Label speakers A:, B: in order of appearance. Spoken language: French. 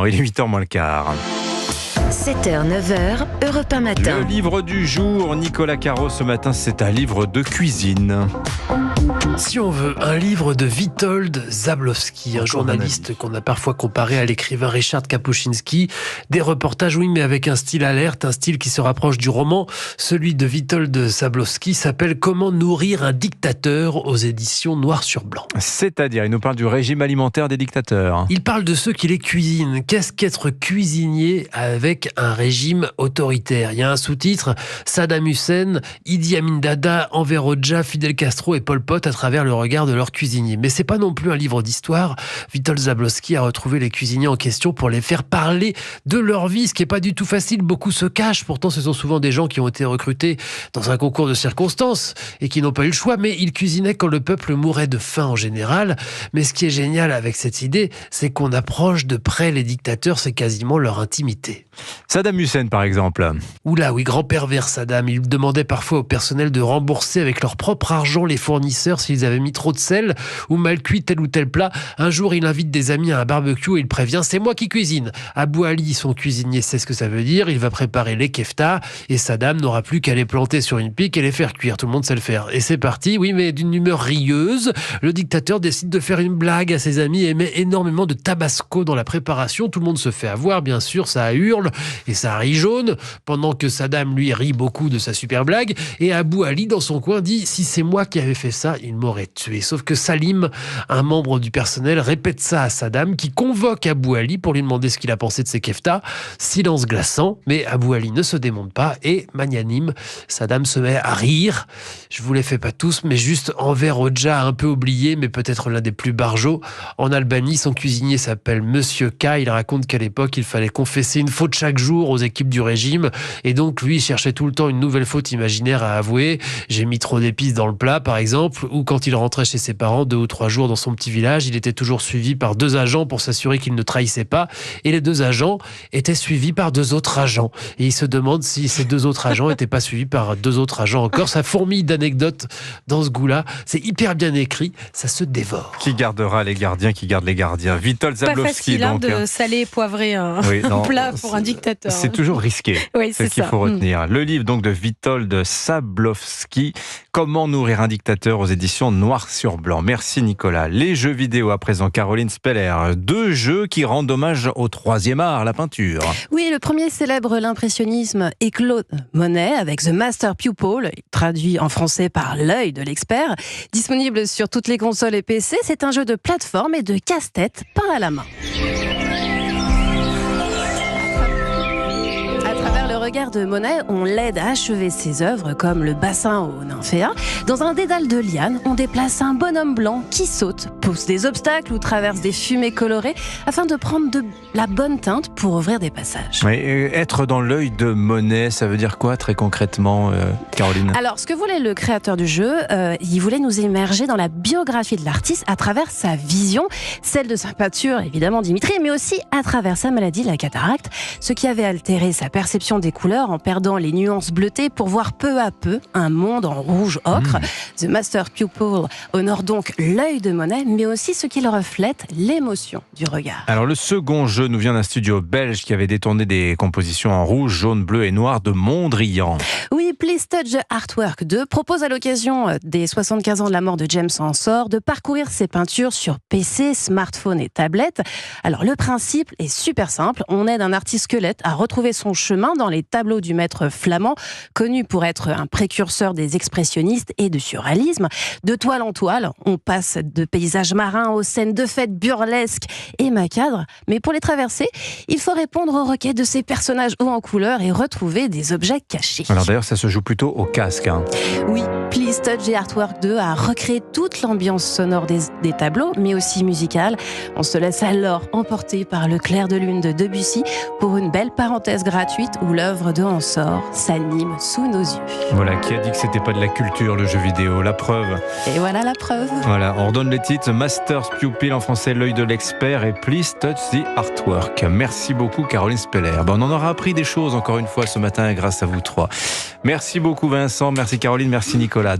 A: Il est 8h moins le quart.
B: 7h, 9h, Europe 1 matin.
A: Le livre du jour, Nicolas Caro, ce matin, c'est un livre de cuisine.
C: Si on veut, un livre de Witold Zabłocki, un journaliste qu'on a parfois comparé à l'écrivain Richard Kapuscinski. Des reportages, oui, mais avec un style alerte, un style qui se rapproche du roman. Celui de Witold Zabłocki s'appelle « Comment nourrir un dictateur » aux éditions Noir sur Blanc.
A: C'est-à-dire, il nous parle du régime alimentaire des dictateurs.
C: Il parle de ceux qui les cuisinent. Qu'est-ce qu'être cuisinier avec un régime autoritaire ? Il y a un sous-titre « Saddam Hussein, Idi Amin Dada, Enver Hoxha, Fidel Castro et Pol Pot à travers le regard de leurs cuisiniers ». Mais c'est pas non plus un livre d'histoire. Witold Zabłocki a retrouvé les cuisiniers en question pour les faire parler de leur vie, ce qui est pas du tout facile. Beaucoup se cachent. Pourtant, ce sont souvent des gens qui ont été recrutés dans un concours de circonstances et qui n'ont pas eu le choix. Mais ils cuisinaient quand le peuple mourait de faim en général. Mais ce qui est génial avec cette idée, c'est qu'on approche de près les dictateurs. C'est quasiment leur intimité.
A: Saddam Hussein, par exemple.
C: Oula, oui, grand pervers Saddam. Il demandait parfois au personnel de rembourser avec leur propre argent les fournisseurs s'ils avaient mis trop de sel ou mal cuit tel ou tel plat. Un jour, il invite des amis à un barbecue et il prévient « c'est moi qui cuisine ». Abou Ali, son cuisinier, sait ce que ça veut dire. Il va préparer les keftas et Saddam n'aura plus qu'à les planter sur une pique et les faire cuire. Tout le monde sait le faire. Et c'est parti, oui, mais d'une humeur rieuse. Le dictateur décide de faire une blague à ses amis et met énormément de tabasco dans la préparation. Tout le monde se fait avoir, bien sûr, ça hurle et ça rit jaune, pendant que Saddam, lui, rit beaucoup de sa super blague. Et Abou Ali, dans son coin, dit « si c'est moi qui avais fait ça, il m'aurait tué ». Sauf que Salim, un membre du personnel, répète ça à Saddam, qui convoque Abou Ali pour lui demander ce qu'il a pensé de ses keftas. Silence glaçant, mais Abou Ali ne se démonte pas et, magnanime, Saddam se met à rire. Je vous les fais pas tous, mais juste Enver Hoxha, un peu oublié, mais peut-être l'un des plus barjots. En Albanie, son cuisinier s'appelle Monsieur K. Il raconte qu'à l'époque, il fallait confesser une faute chaque jour aux équipes du régime. Et donc, lui, il cherchait tout le temps une nouvelle faute imaginaire à avouer. J'ai mis trop d'épices dans le plat, par exemple. Ou quand il rentrait chez ses parents 2 ou 3 jours dans son petit village, il était toujours suivi par 2 agents pour s'assurer qu'il ne trahissait pas. Et les 2 agents étaient suivis par 2 autres agents. Et il se demande si ces 2 autres agents n'étaient pas suivis par 2 autres agents encore. Ça fourmille d'anecdotes dans ce goût-là. C'est hyper bien écrit. Ça se dévore.
A: Qui gardera les gardiens, qui garde les gardiens. Witold Zabłocki.
D: Pas facile donc, de saler et poivrer un plat pour un dictateur.
A: C'est toujours risqué.
D: Oui,
A: c'est ce qu'il faut retenir. Le livre donc de Witold Zabłocki, Comment nourrir un dictateur, aux éditions Noir sur Blanc. Merci Nicolas. Les jeux vidéo à présent, Caroline Speller. 2 jeux qui rendent hommage au 3e art, la peinture.
E: Oui, le premier célèbre l'impressionnisme et Claude Monet avec The Master Pupil, traduit en français par l'œil de l'expert. Disponible sur toutes les consoles et PC, c'est un jeu de plateforme et de casse-tête peint à la main. Regard de Monet, on l'aide à achever ses œuvres comme le bassin aux nymphéas. Dans un dédale de lianes, on déplace un bonhomme blanc qui saute, pousse des obstacles ou traverse des fumées colorées afin de prendre de la bonne teinte pour ouvrir des passages.
A: Oui, être dans l'œil de Monet, ça veut dire quoi très concrètement, Caroline ?
E: Alors, ce que voulait le créateur du jeu, il voulait nous immerger dans la biographie de l'artiste à travers sa vision, celle de sa peinture, évidemment Dimitri, mais aussi à travers sa maladie, la cataracte, ce qui avait altéré sa perception des couleurs en perdant les nuances bleutées pour voir peu à peu un monde en rouge ocre. The Master Pupil honore donc l'œil de Monet, mais aussi ce qu'il reflète, l'émotion du regard.
A: Alors le second jeu nous vient d'un studio belge qui avait détourné des compositions en rouge, jaune, bleu et noir de Mondrian.
E: Oui, Please Touch the Artwork 2 propose à l'occasion des 75 ans de la mort de James Ensor de parcourir ses peintures sur PC, smartphone et tablette. Alors le principe est super simple, on aide un artiste squelette à retrouver son chemin dans les tableaux du maître flamand, connu pour être un précurseur des expressionnistes et du surréalisme. De toile en toile, on passe de paysages marins aux scènes de fêtes burlesques et macabres. Mais pour les traverser, il faut répondre aux requêtes de ces personnages hauts en couleur et retrouver des objets cachés.
A: Alors d'ailleurs, ça se joue plutôt au casque.
E: Oui, Please Touch the Artwork 2 a recréé toute l'ambiance sonore des tableaux, mais aussi musicale. On se laisse alors emporter par le clair de lune de Debussy pour une belle parenthèse gratuite où l'œuvre de Ensor s'anime sous nos yeux.
A: Voilà, qui a dit que c'était pas de la culture le jeu vidéo, la preuve.
E: Et voilà la preuve.
A: Voilà, on redonne les titres, Master's Pupil en français, l'œil de l'expert et Please Touch the Artwork. Merci beaucoup Caroline Speller. On en aura appris des choses encore une fois ce matin grâce à vous 3. Merci beaucoup Vincent, merci Caroline, merci Nicolas.